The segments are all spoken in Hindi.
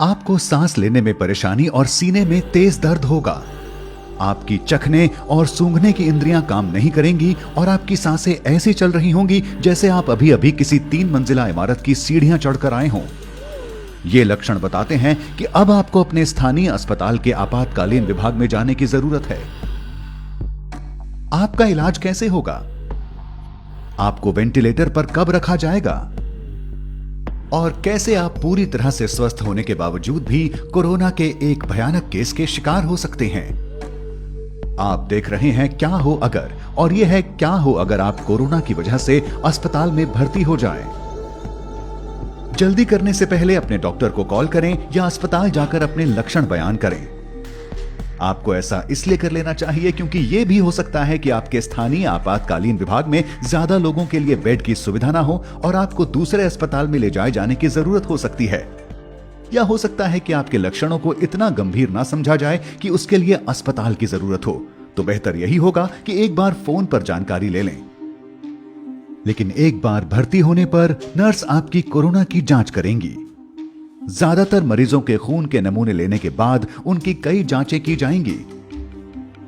आपको सांस लेने में परेशानी और सीने में तेज दर्द होगा। आपकी चखने और सूंघने की इंद्रियां काम नहीं करेंगी और आपकी सांसें ऐसी चल रही होंगी जैसे आप अभी अभी किसी 3 मंजिला इमारत की सीढ़ियां चढ़कर आए हों। ये लक्षण बताते हैं कि अब आपको अपने स्थानीय अस्पताल के आपातकालीन विभाग में जाने की जरूरत है। आपका इलाज कैसे होगा? आपको वेंटिलेटर पर कब रखा जाएगा? और कैसे आप पूरी तरह से स्वस्थ होने के बावजूद भी कोरोना के एक भयानक केस के शिकार हो सकते हैं? आप देख रहे हैं क्या हो अगर, और यह है क्या हो अगर आप कोरोना की वजह से अस्पताल में भर्ती हो जाएं। जल्दी करने से पहले अपने डॉक्टर को कॉल करें या अस्पताल जाकर अपने लक्षण बयान करें। आपको ऐसा इसलिए कर लेना चाहिए क्योंकि यह भी हो सकता है कि आपके स्थानीय आपातकालीन विभाग में ज्यादा लोगों के लिए बेड की सुविधा ना हो और आपको दूसरे अस्पताल में ले जाए जाने की जरूरत हो सकती है। या हो सकता है कि आपके लक्षणों को इतना गंभीर ना समझा जाए कि उसके लिए अस्पताल की जरूरत हो। तो बेहतर यही होगा कि एक बार फोन पर जानकारी ले लें। लेकिन एक बार भर्ती होने पर नर्स आपकी कोरोना की जांच करेंगी। ज्यादातर मरीजों के खून के नमूने लेने के बाद उनकी कई जांचें की जाएंगी।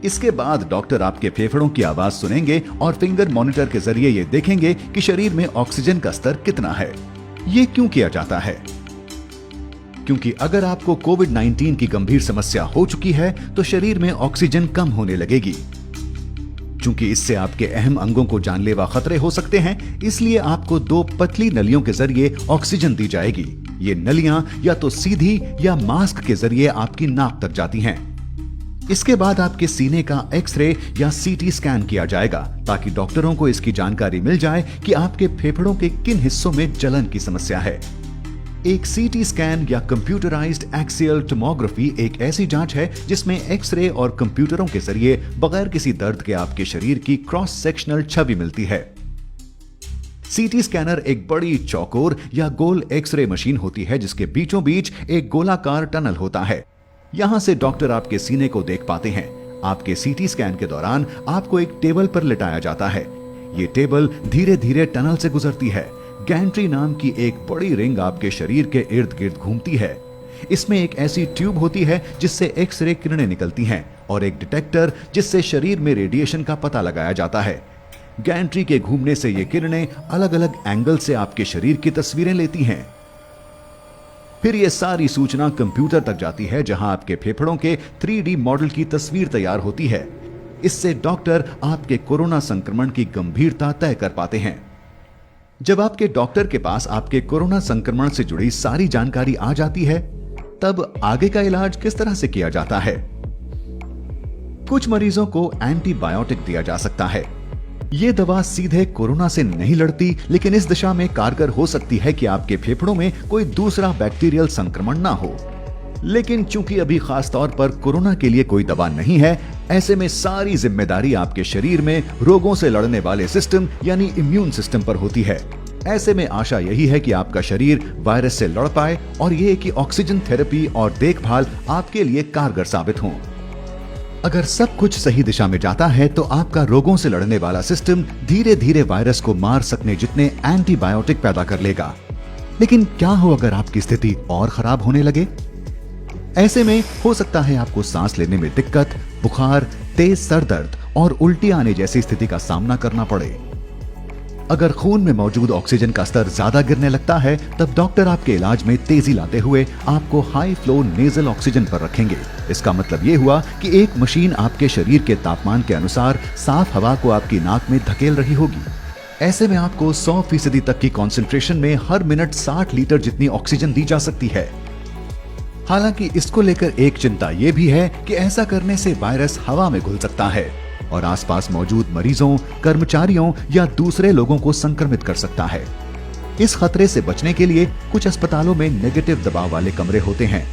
इसके बाद डॉक्टर आपके फेफड़ों की आवाज सुनेंगे और फिंगर मॉनिटर के जरिए ये देखेंगे कि शरीर में ऑक्सीजन का स्तर कितना है। ये क्यों किया जाता है? क्योंकि अगर आपको कोविड-19 की गंभीर समस्या हो चुकी है तो शरीर में ऑक्सीजन कम होने लगेगी। चूंकि इससे आपके अहम अंगों को जानलेवा खतरे हो सकते हैं, इसलिए आपको 2 पतली नलियों के जरिए ऑक्सीजन दी जाएगी। ये नलियां या तो सीधी या मास्क के जरिए आपकी नाक तक जाती हैं। इसके बाद आपके सीने का एक्सरे या सीटी स्कैन किया जाएगा ताकि डॉक्टरों को इसकी जानकारी मिल जाए कि आपके फेफड़ों के किन हिस्सों में जलन की समस्या है। एक सीटी स्कैन या कंप्यूटराइज्ड एक्सियल टोमोग्राफी एक ऐसी जांच है जिसमें एक्सरे और कंप्यूटरों के जरिए बगैर किसी दर्द के आपके शरीर की क्रॉस सेक्शनल छवि मिलती है। सीटी स्कैनर एक बड़ी चौकोर या गोल एक्सरे मशीन होती है जिसके बीचों बीच एक गोलाकार टनल होता है। यहां से डॉक्टर आपके सीने को देख पाते हैं। आपके सीटी स्कैन के दौरान आपको एक टेबल पर लिटाया जाता है। ये टेबल धीरे धीरे टनल से गुजरती है। गैंट्री नाम की एक बड़ी रिंग आपके शरीर के इर्द गिर्द घूमती है। इसमें एक ऐसी ट्यूब होती है जिससे एक्सरे किरणें निकलती हैं और एक डिटेक्टर जिससे शरीर में रेडिएशन का पता लगाया जाता है। गैंट्री के घूमने से ये किरणें अलग अलग एंगल से आपके शरीर की तस्वीरें लेती हैं। फिर ये सारी सूचना कंप्यूटर तक जाती है जहां आपके फेफड़ों के 3D मॉडल की तस्वीर तैयार होती है। इससे डॉक्टर आपके कोरोना संक्रमण की गंभीरता तय कर पाते हैं। जब आपके डॉक्टर के पास आपके कोरोना संक्रमण से जुड़ी सारी जानकारी आ जाती है, तब आगे का इलाज किस तरह से किया जाता है? कुछ मरीजों को एंटीबायोटिक दिया जा सकता है। यह दवा सीधे कोरोना से नहीं लड़ती, लेकिन इस दिशा में कारगर हो सकती है कि आपके फेफड़ों में कोई दूसरा बैक्टीरियल संक्रमण ना हो। लेकिन चूंकि अभी खास तौर पर कोरोना के लिए कोई दवा नहीं है, ऐसे में सारी जिम्मेदारी आपके शरीर में रोगों से लड़ने वाले सिस्टम यानी इम्यून सिस्टम पर होती है। ऐसे में आशा यही है कि आपका शरीर वायरस से लड़ पाए और ये कि ऑक्सीजन थेरेपी और देखभाल आपके लिए कारगर साबित हों। अगर सब कुछ सही दिशा में जाता है तो आपका रोगों से लड़ने वाला सिस्टम धीरे धीरे वायरस को मार सकने जितने एंटीबायोटिक पैदा कर लेगा। लेकिन क्या हो अगर आपकी स्थिति और खराब होने लगे? ऐसे में हो सकता है आपको सांस लेने में दिक्कत, बुखार, तेज सर दर्द और उल्टी आने जैसी स्थिति का सामना करना पड़े। अगर खून में मौजूद ऑक्सीजन का स्तर ज्यादा गिरने लगता है, तब डॉक्टर आपके इलाज में तेजी लाते हुए आपको हाई फ्लो नेजल ऑक्सीजन पर रखेंगे। इसका मतलब ये हुआ कि एक मशीन आपके शरीर के तापमान के अनुसार साफ हवा को आपकी नाक में धकेल रही होगी। ऐसे में आपको 100% तक की कॉन्सेंट्रेशन में हर मिनट 60 लीटर जितनी ऑक्सीजन दी जा सकती है। हालांकि इसको लेकर एक चिंता यह भी है कि ऐसा करने से वायरस हवा में घुल सकता है और आसपास मौजूद मरीजों, कर्मचारियों या दूसरे लोगों को संक्रमित कर सकता है। इस खतरे से बचने के लिए कुछ अस्पतालों में नेगेटिव दबाव वाले कमरे होते हैं।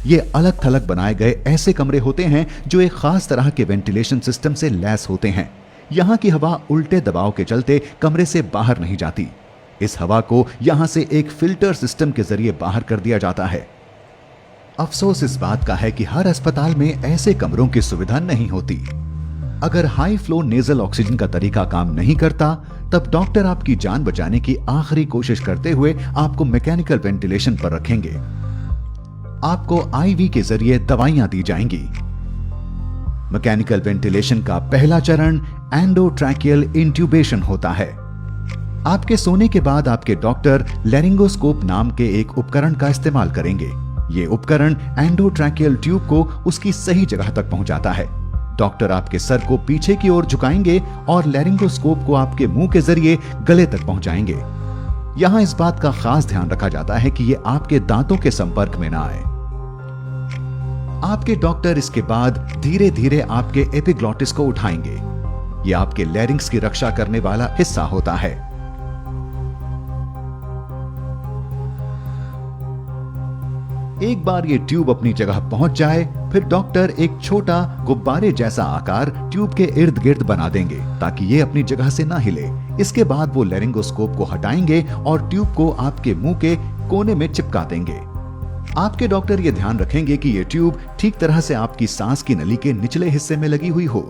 ये अलग थलग बनाए गए ऐसे कमरे होते हैं जो एक खास तरह के वेंटिलेशन सिस्टम से लैस होते हैं। यहाँ की हवा उल्टे दबाव के चलते कमरे से बाहर नहीं जाती। इस हवा को यहाँ से एक फिल्टर सिस्टम के जरिए बाहर कर दिया जाता है। अफसोस इस बात का है कि हर अस्पताल में ऐसे कमरों की सुविधा नहीं होती। अगर हाई फ्लो नेजल ऑक्सीजन का तरीका काम नहीं करता, तब डॉक्टर आपकी जान बचाने की आखिरी कोशिश करते हुए आपको मैकेनिकल वेंटिलेशन पर रखेंगे। आपको आईवी के जरिए दवाइयां दी जाएंगी। मैकेनिकल वेंटिलेशन का पहला चरण एंडोट्रैकियल इंट्यूबेशन होता है। आपके सोने के बाद आपके डॉक्टर लैरिंगोस्कोप नाम के एक उपकरण का इस्तेमाल करेंगे। ये उपकरण एंडोट्रैकियल ट्यूब को उसकी सही जगह तक पहुंचाता है। डॉक्टर आपके सर को पीछे की ओर झुकाएंगे और लैरिंगोस्कोप को आपके मुंह के जरिए गले तक पहुंचाएंगे। यहां इस बात का खास ध्यान रखा जाता है कि ये आपके दांतों के संपर्क में ना आए। आपके डॉक्टर इसके बाद धीरे धीरे आपके एपिग्लॉटिस को उठाएंगे। ये आपके लैरिंग्स की रक्षा करने वाला हिस्सा होता है। एक बार ये ट्यूब अपनी जगह पहुंच जाए, फिर डॉक्टर एक छोटा गुब्बारे जैसा आकार ट्यूब के इर्द गिर्द बना देंगे ताकि ये अपनी जगह से ना हिले। इसके बाद वो लैरिंगोस्कोप को हटाएंगे और ट्यूब को आपके मुंह के कोने में चिपका देंगे। आपके डॉक्टर ये ध्यान रखेंगे कि ये ट्यूब ठीक तरह से आपकी सांस की नली के निचले हिस्से में लगी हुई हो।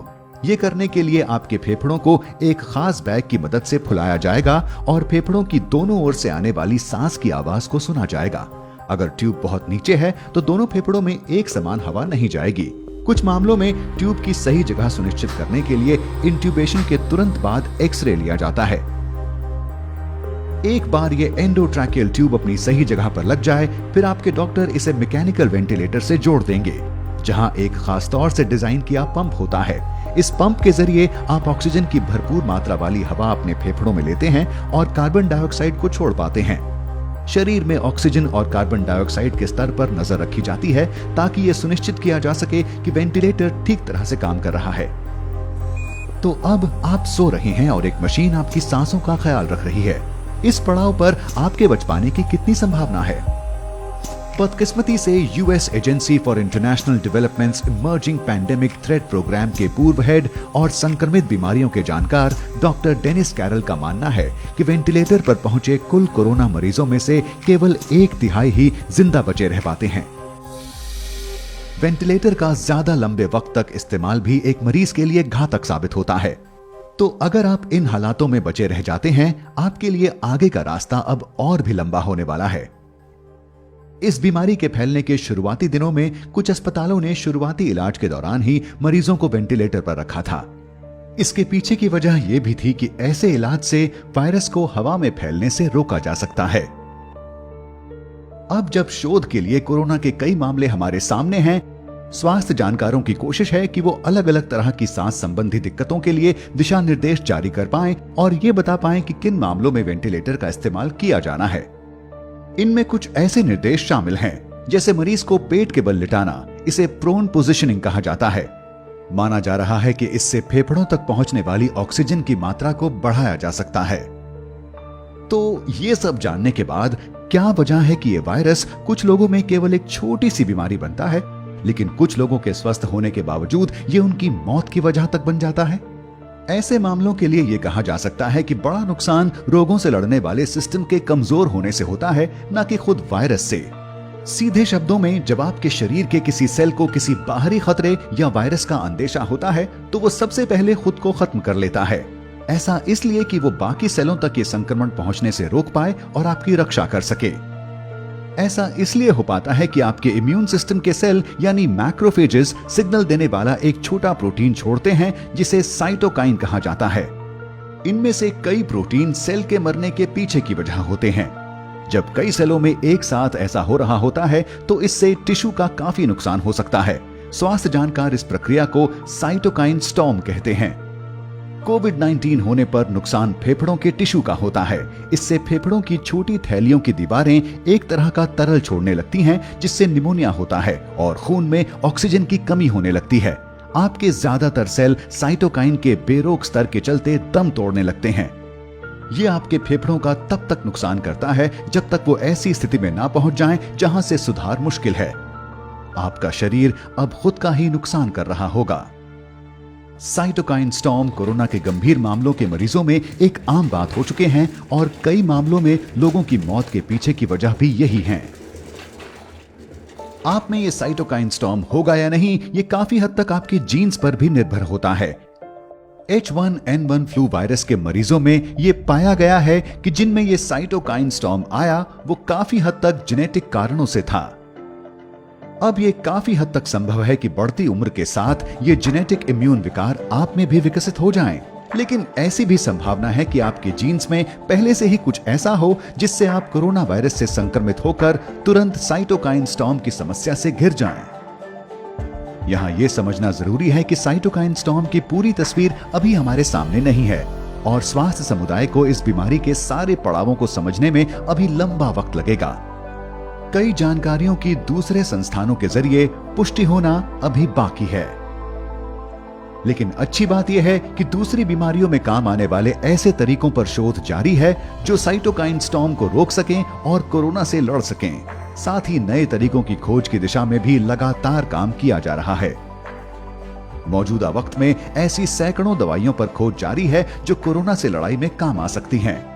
ये करने के लिए आपके फेफड़ों को एक खास बैग की मदद से फुलाया जाएगा और फेफड़ों की दोनों ओर से आने वाली सांस की आवाज को सुना जाएगा। अगर ट्यूब बहुत नीचे है तो दोनों फेफड़ों में एक समान हवा नहीं जाएगी। कुछ मामलों में ट्यूब की सही जगह सुनिश्चित करने के लिए इंट्यूबेशन के तुरंत बाद एक्सरे लिया जाता है। एक बार ये एंडोट्रैकियल ट्यूब अपनी सही जगह पर लग जाए, फिर आपके डॉक्टर इसे मैकेनिकल वेंटिलेटर से जोड़ देंगे, जहां एक खास तौर से डिजाइन किया पंप होता है। इस पंप के जरिए आप ऑक्सीजन की भरपूर मात्रा वाली हवा अपने फेफड़ों में लेते हैं और कार्बन डाइऑक्साइड को छोड़ पाते हैं। शरीर में ऑक्सीजन और कार्बन डाइऑक्साइड के स्तर पर नजर रखी जाती है ताकि यह सुनिश्चित किया जा सके कि वेंटिलेटर ठीक तरह से काम कर रहा है। तो अब आप सो रहे हैं और एक मशीन आपकी सांसों का ख्याल रख रही है। इस पड़ाव पर आपके बच पाने की कितनी संभावना है? बदकिस्मती से US agency for international developments emerging pandemic threat programme के पूर्व हेड और संक्रमित बीमारियों के जानकार डॉक्टर डेनिस कैरल का मानना है कि वेंटिलेटर पर पहुंचे कुल कोरोना मरीजों में से केवल 1/3 ही जिंदा बचे रह पाते हैं। वेंटिलेटर का ज्यादा लंबे वक्त तक इस्तेमाल भी एक मरीज के लिए घातक साबित होता है। तो अगर आप इन हालातों में बचे रह जाते हैं, आपके लिए आगे का रास्ता अब और भी लंबा होने वाला है। इस बीमारी के फैलने के शुरुआती दिनों में कुछ अस्पतालों ने शुरुआती इलाज के दौरान ही मरीजों को वेंटिलेटर पर रखा था। इसके पीछे की वजह यह भी थी कि ऐसे इलाज से वायरस को हवा में फैलने से रोका जा सकता है। अब जब शोध के लिए कोरोना के कई मामले हमारे सामने हैं, स्वास्थ्य जानकारों की कोशिश है कि वो अलग अलग तरह की सांस संबंधी दिक्कतों के लिए दिशा निर्देश जारी कर पाएं और ये बता पाएं कि किन मामलों में वेंटिलेटर का इस्तेमाल किया जाना है। इनमें कुछ ऐसे निर्देश शामिल हैं, जैसे मरीज को पेट के बल लिटाना, इसे प्रोन पोजिशनिंग कहा जाता है। माना जा रहा है कि इससे फेफड़ों तक पहुंचने वाली ऑक्सीजन की मात्रा को बढ़ाया जा सकता है। तो ये सब जानने के बाद क्या वजह है कि ये वायरस कुछ लोगों में केवल एक छोटी सी बीमारी बनता है, लेकिन कुछ लोगों के स्वस्थ होने के बावजूद ये उनकी मौत की वजह तक बन जाता है? ऐसे मामलों के लिए ये कहा जा सकता है कि बड़ा नुकसान रोगों से लड़ने वाले सिस्टम के कमजोर होने से होता है, न कि खुद वायरस से। सीधे शब्दों में, जब आपके शरीर के किसी सेल को किसी बाहरी खतरे या वायरस का अंदेशा होता है, तो वो सबसे पहले खुद को खत्म कर लेता है। ऐसा इसलिए कि वो बाकी सेलों तक ये संक्रमण पहुंचने से रोक पाए और आपकी रक्षा कर सके। ऐसा इसलिए हो पाता है कि आपके इम्यून सिस्टम के सेल यानी मैक्रोफेजेस सिग्नल देने वाला एक छोटा प्रोटीन छोड़ते हैं जिसे साइटोकाइन कहा जाता है। इनमें से कई प्रोटीन सेल के मरने के पीछे की वजह होते हैं। जब कई सेलों में एक साथ ऐसा हो रहा होता है तो इससे टिश्यू का काफी नुकसान हो सकता है। स्वास्थ्य जानकार इस प्रक्रिया को साइटोकाइन स्टॉर्म कहते हैं। कोविड-19 होने पर नुकसान फेफड़ों के टिश्यू का होता है। इससे फेफड़ों की छोटी थैलियों की दीवारें एक तरह का तरल छोड़ने लगती हैं, जिससे निमोनिया होता है और खून में ऑक्सीजन की कमी होने लगती है। आपके ज्यादातर सेल साइटोकाइन के बेरोक स्तर के चलते दम तोड़ने लगते हैं। ये आपके फेफड़ों का तब तक नुकसान करता है जब तक वो ऐसी स्थिति में ना पहुंच जाएं जहां से सुधार मुश्किल है। आपका शरीर अब खुद का ही नुकसान कर रहा होगा। साइटोकाइन स्टॉर्म कोरोना के गंभीर मामलों के मरीजों में एक आम बात हो चुके हैं और कई मामलों में लोगों की मौत के पीछे की वजह भी यही है। आप में ये साइटोकाइन स्टॉर्म होगा या नहीं, ये काफी हद तक आपके जीन्स पर भी निर्भर होता है। H1N1 फ्लू वायरस के मरीजों में ये पाया गया है कि जिनमें ये साइटोकाइन स्टॉर्म आया वो काफी हद तक जेनेटिक कारणों से था। अब ये काफी हद तक संभव है कि बढ़ती उम्र के साथ ये जेनेटिक इम्यून विकार आप में भी विकसित हो जाएं। लेकिन ऐसी भी संभावना है कि आपके जीन्स में पहले से ही कुछ ऐसा हो जिससे आप कोरोना वायरस से संक्रमित होकर तुरंत साइटोकाइन स्टॉर्म की समस्या से घिर जाएं। यहाँ ये समझना जरूरी है कि साइटोकाइन स्टॉर्म की पूरी तस्वीर अभी हमारे सामने नहीं है और स्वास्थ्य समुदाय को इस बीमारी के सारे पड़ावों को समझने में अभी लंबा वक्त लगेगा। कई जानकारियों की दूसरे संस्थानों के जरिए पुष्टि होना अभी बाकी है। लेकिन अच्छी बात यह है कि दूसरी बीमारियों में काम आने वाले ऐसे तरीकों पर शोध जारी है जो साइटोकाइन स्टॉर्म को रोक सकें और कोरोना से लड़ सकें। साथ ही नए तरीकों की खोज की दिशा में भी लगातार काम किया जा रहा है। मौजूदा वक्त में ऐसी सैकड़ों दवाइयों पर खोज जारी है जो कोरोना से लड़ाई में काम आ सकती हैं।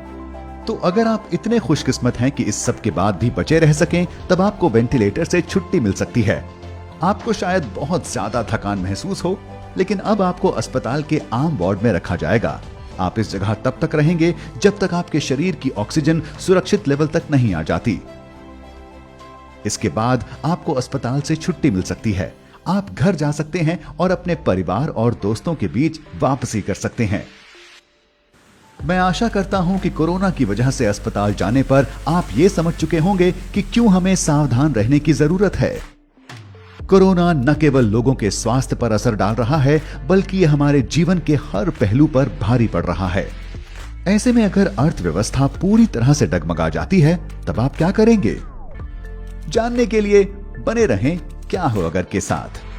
तो अगर आप इतने खुशकिस्मत हैं कि इस सब के बाद भी बचे रह सकें, तब आपको वेंटिलेटर से छुट्टी मिल सकती है। आपको शायद बहुत ज्यादा थकान महसूस हो, लेकिन अब आपको अस्पताल के आम वार्ड में रखा जाएगा। आप इस जगह तब तक रहेंगे जब तक आपके शरीर की ऑक्सीजन सुरक्षित लेवल तक नहीं आ जाती। इसके बाद आपको अस्पताल से छुट्टी मिल सकती है। आप घर जा सकते हैं और अपने परिवार और दोस्तों के बीच वापसी कर सकते हैं। मैं आशा करता हूं कि कोरोना की वजह से अस्पताल जाने पर आप ये समझ चुके होंगे कि क्यों हमें सावधान रहने की जरूरत है। कोरोना न केवल लोगों के स्वास्थ्य पर असर डाल रहा है, बल्कि यह हमारे जीवन के हर पहलू पर भारी पड़ रहा है। ऐसे में अगर अर्थव्यवस्था पूरी तरह से डगमगा जाती है, तब आप क्या करेंगे? जानने के लिए बने रहें क्या हो अगर के साथ।